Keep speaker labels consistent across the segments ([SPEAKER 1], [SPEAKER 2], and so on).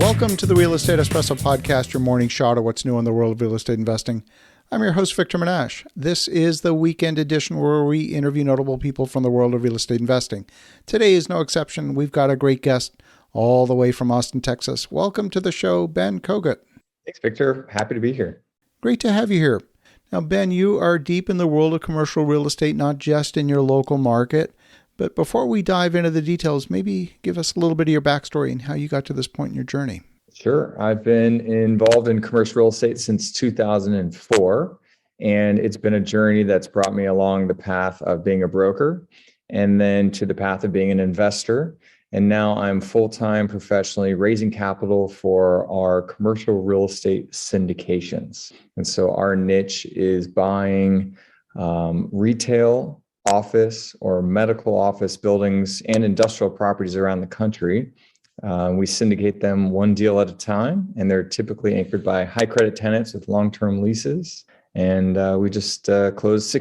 [SPEAKER 1] Welcome to the Real Estate Espresso Podcast, your morning shot of what's new in the world of real estate investing. I'm your host, Victor Menasce. This is the weekend edition where we interview notable people from the world of real estate investing. Today is no exception. We've got a great guest all the way from Austin, Texas. Welcome to the show, Ben Kogut.
[SPEAKER 2] Thanks, Victor. Happy to be here.
[SPEAKER 1] Great to have you here. Now, Ben, you are deep in the world of commercial real estate, not just in your local market. But before we dive into the details, maybe give us a little bit of your backstory and how you got to this point in your journey.
[SPEAKER 2] Sure. I've been involved in commercial real estate since 2004, and it's been a journey that's brought me along the path of being a broker and then to the path of being an investor. And now I'm full-time professionally raising capital for our commercial real estate syndications. And so our niche is buying retail, office or medical office buildings and industrial properties around the country. We syndicate them one deal at a time, and they're typically anchored by high credit tenants with long-term leases. And we just finished our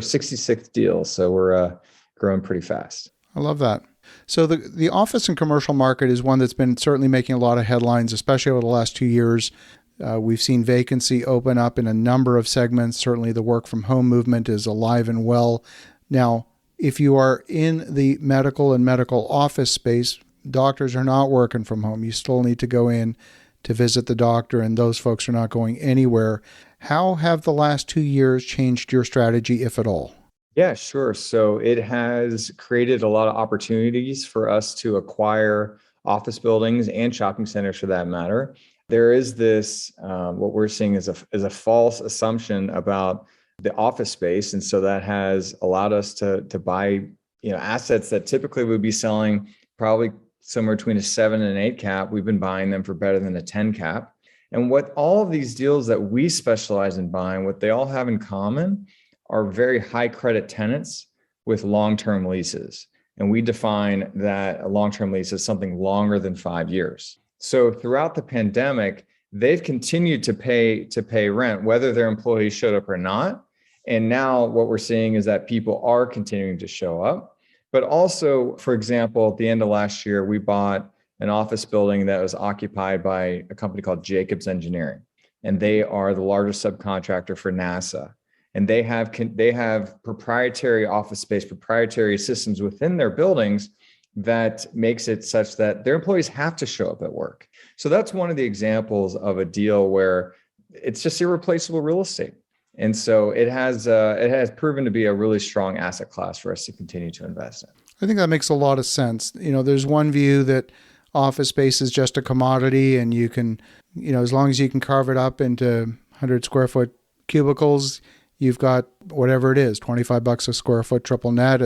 [SPEAKER 2] 66th deal. So we're growing pretty fast.
[SPEAKER 1] I love that. So the office and commercial market is one that's been certainly making a lot of headlines, especially over the last 2 years. We've seen vacancy open up in a number of segments. Certainly the work from home movement is alive and well. Now, if you are in the medical and medical office space, doctors are not working from home. You still need to go in to visit the doctor, and those folks are not going anywhere. How have the last 2 years changed your strategy, if at all?
[SPEAKER 2] Yeah, sure. So it has created a lot of opportunities for us to acquire office buildings and shopping centers for that matter. There is this, what we're seeing is a false assumption about the office space. And so that has allowed us to buy, assets that typically would be selling probably somewhere between a 7 and an 8 cap. We've been buying them for better than a 10 cap. And what all of these deals that we specialize in buying, what they all have in common are very high credit tenants with long-term leases. And we define that a long-term lease is something longer than 5 years. So throughout the pandemic, they've continued to pay rent, whether their employees showed up or not. And now what we're seeing is that people are continuing to show up. But also, for example, at the end of last year, we bought an office building that was occupied by a company called Jacobs Engineering. And they are the largest subcontractor for NASA. And they have proprietary office space, proprietary systems within their buildings that makes it such that their employees have to show up at work. So that's one of the examples of a deal where it's just irreplaceable real estate. And so it has proven to be a really strong asset class for us to continue to invest in.
[SPEAKER 1] I think that makes a lot of sense. There's one view that office space is just a commodity, and you can, as long as you can carve it up into 100 square foot cubicles, you've got whatever it is, $25 a square foot triple net.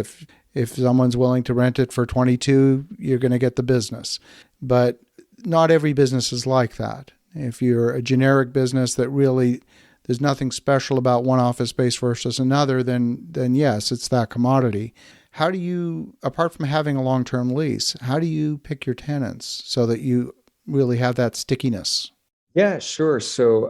[SPEAKER 1] If someone's willing to rent it for 22, you're going to get the business. But not every business is like that. If you're a generic business that really there's nothing special about one office space versus another, then yes, it's that commodity. How do you, apart from having a long-term lease, how do you pick your tenants so that you really have that stickiness?
[SPEAKER 2] Yeah, sure. So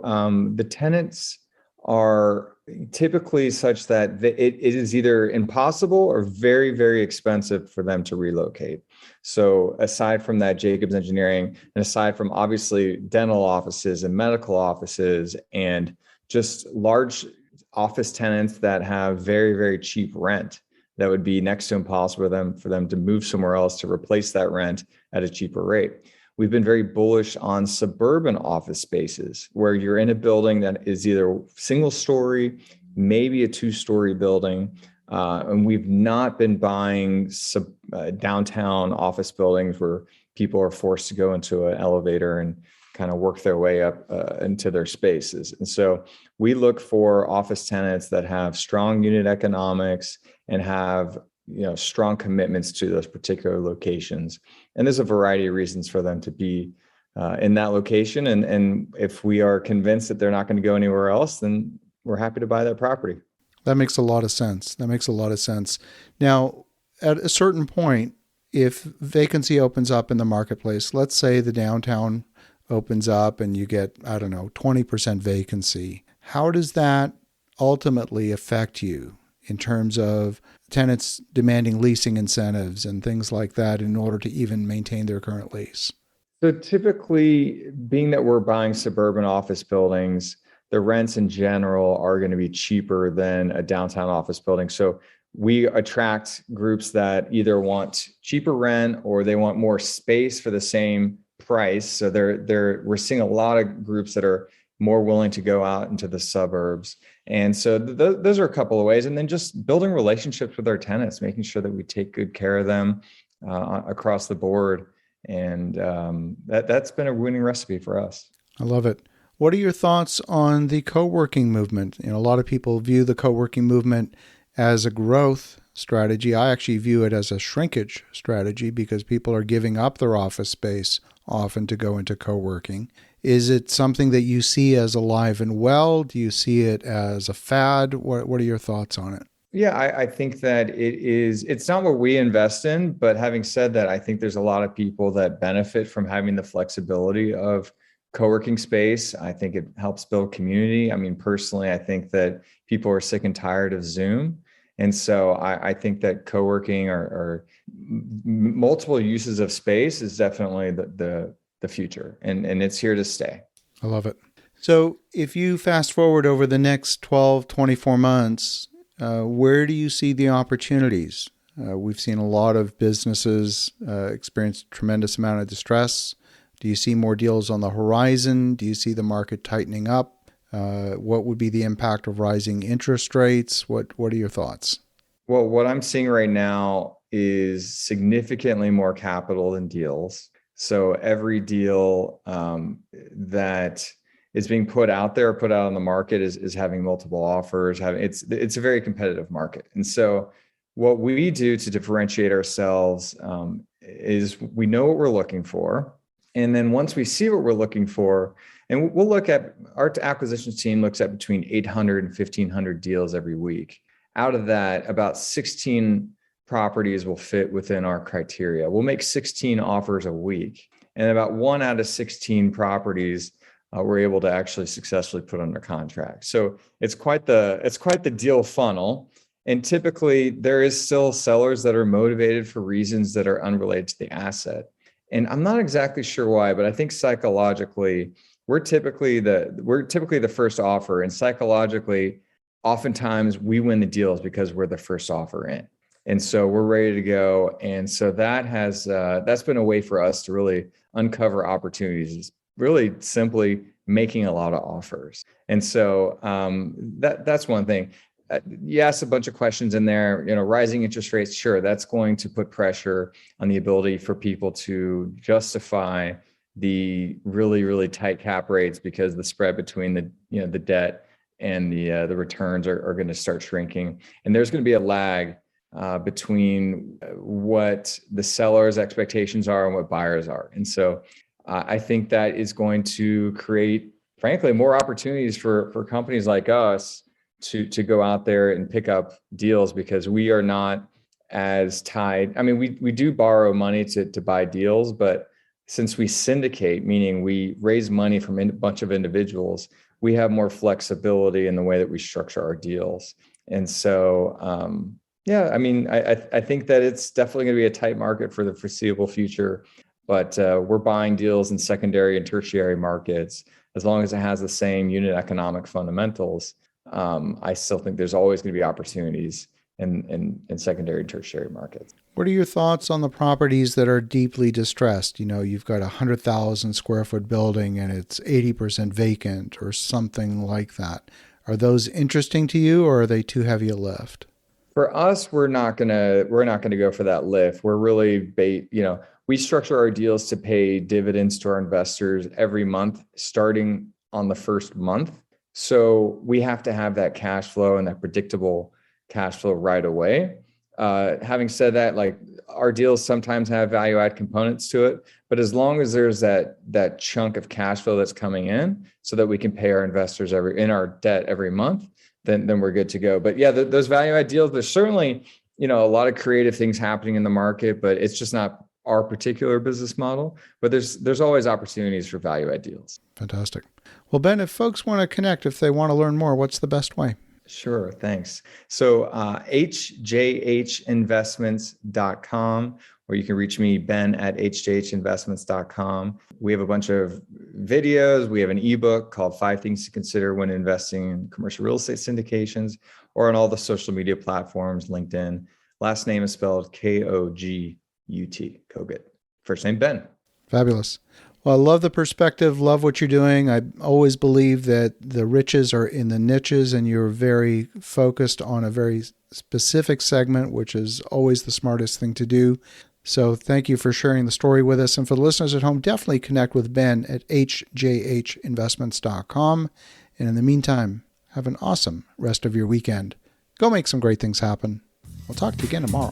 [SPEAKER 2] the tenants are typically such that it is either impossible or very, very expensive for them to relocate. So aside from that, Jacobs Engineering, and aside from obviously dental offices and medical offices and just large office tenants that have very, very cheap rent, that would be next to impossible for them to move somewhere else to replace that rent at a cheaper rate. We've been very bullish on suburban office spaces where you're in a building that is either single story, maybe a 2-story building. And we've not been buying downtown office buildings where people are forced to go into an elevator and kind of work their way up into their spaces. And so we look for office tenants that have strong unit economics and have strong commitments to those particular locations. And there's a variety of reasons for them to be in that location. And if we are convinced that they're not going to go anywhere else, then we're happy to buy that property.
[SPEAKER 1] That makes a lot of sense. Now, at a certain point, if vacancy opens up in the marketplace, let's say the downtown opens up and you get, 20% vacancy, how does that ultimately affect you in terms of tenants demanding leasing incentives and things like that in order to even maintain their current lease?
[SPEAKER 2] So typically, being that we're buying suburban office buildings, the rents in general are going to be cheaper than a downtown office building. So we attract groups that either want cheaper rent or they want more space for the same price. So we're seeing a lot of groups that are more willing to go out into the suburbs. And so those are a couple of ways. And then just building relationships with our tenants, making sure that we take good care of them across the board. And that's been a winning recipe for us.
[SPEAKER 1] I love it. What are your thoughts on the co-working movement? A lot of people view the co-working movement as a growth strategy. I actually view it as a shrinkage strategy because people are giving up their office space often to go into co-working. Is it something that you see as alive and well? Do you see it as a fad? What are your thoughts on it?
[SPEAKER 2] Yeah, I think that it's not what we invest in, but having said that, I think there's a lot of people that benefit from having the flexibility of co-working space. I think it helps build community. I mean, personally, I think that people are sick and tired of Zoom. And so I think that co-working or multiple uses of space is definitely the future, and it's here to stay.
[SPEAKER 1] I love it. So if you fast forward over the next 12, 24 months, where do you see the opportunities? We've seen a lot of businesses experience a tremendous amount of distress. Do you see more deals on the horizon? Do you see the market tightening up? What would be the impact of rising interest rates? What are your thoughts?
[SPEAKER 2] Well, what I'm seeing right now is significantly more capital than deals. So every deal that is being put out there, put out on the market is having multiple offers. It's a very competitive market. And so what we do to differentiate ourselves is we know what we're looking for. And then once we see what we're looking for, and we'll look at, our acquisitions team looks at between 800 and 1,500 deals every week. Out of that, about 16 properties will fit within our criteria. We'll make 16 offers a week, and about 1 out of 16 properties we're able to actually successfully put under contract. So it's quite the deal funnel. And typically there is still sellers that are motivated for reasons that are unrelated to the asset. And I'm not exactly sure why, but I think psychologically, we're typically the first offer, and psychologically, oftentimes we win the deals because we're the first offer in. And so we're ready to go. And so that's been a way for us to really uncover opportunities, really simply making a lot of offers. And so that's one thing. You asked a bunch of questions in there. Rising interest rates, sure, that's going to put pressure on the ability for people to justify the really, really tight cap rates, because the spread between the debt and the returns are going to start shrinking. And there's going to be a lag between what the seller's expectations are and what buyers are. And so I think that is going to create, frankly, more opportunities for companies like us to go out there and pick up deals, because we are not as tied. I mean, we do borrow money to buy deals, but since we syndicate, meaning we raise money from a bunch of individuals, we have more flexibility in the way that we structure our deals. And so, I mean, I think that it's definitely going to be a tight market for the foreseeable future, but we're buying deals in secondary and tertiary markets. As long as it has the same unit economic fundamentals, I still think there's always going to be opportunities in secondary and tertiary markets.
[SPEAKER 1] What are your thoughts on the properties that are deeply distressed? You've got a 100,000 square foot building and it's 80% vacant or something like that. Are those interesting to you, or are they too heavy a lift?
[SPEAKER 2] For us, we're not gonna go for that lift. We're really we structure our deals to pay dividends to our investors every month, starting on the first month. So we have to have that cash flow and that predictable cash flow right away. Having said that, like, our deals sometimes have value add components to it, but as long as there's that chunk of cash flow that's coming in so that we can pay our investors in our debt every month, then we're good to go. But yeah, those value add deals, there's certainly, a lot of creative things happening in the market, but it's just not our particular business model. But there's always opportunities for value add deals.
[SPEAKER 1] Fantastic. Well, Ben, if folks want to connect, if they want to learn more, what's the best way?
[SPEAKER 2] Sure. Thanks. So hjhinvestments.com. or you can reach me, Ben at hjhinvestments.com. We have a bunch of videos. We have an ebook called 5 Things to Consider When Investing in Commercial Real Estate Syndications, or on all the social media platforms, LinkedIn. Last name is spelled Kogut, Kogut. First name, Ben.
[SPEAKER 1] Fabulous. Well, I love the perspective, love what you're doing. I always believe that the riches are in the niches, and you're very focused on a very specific segment, which is always the smartest thing to do. So thank you for sharing the story with us. And for the listeners at home, definitely connect with Ben at hjhinvestments.com. And in the meantime, have an awesome rest of your weekend. Go make some great things happen. We'll talk to you again tomorrow.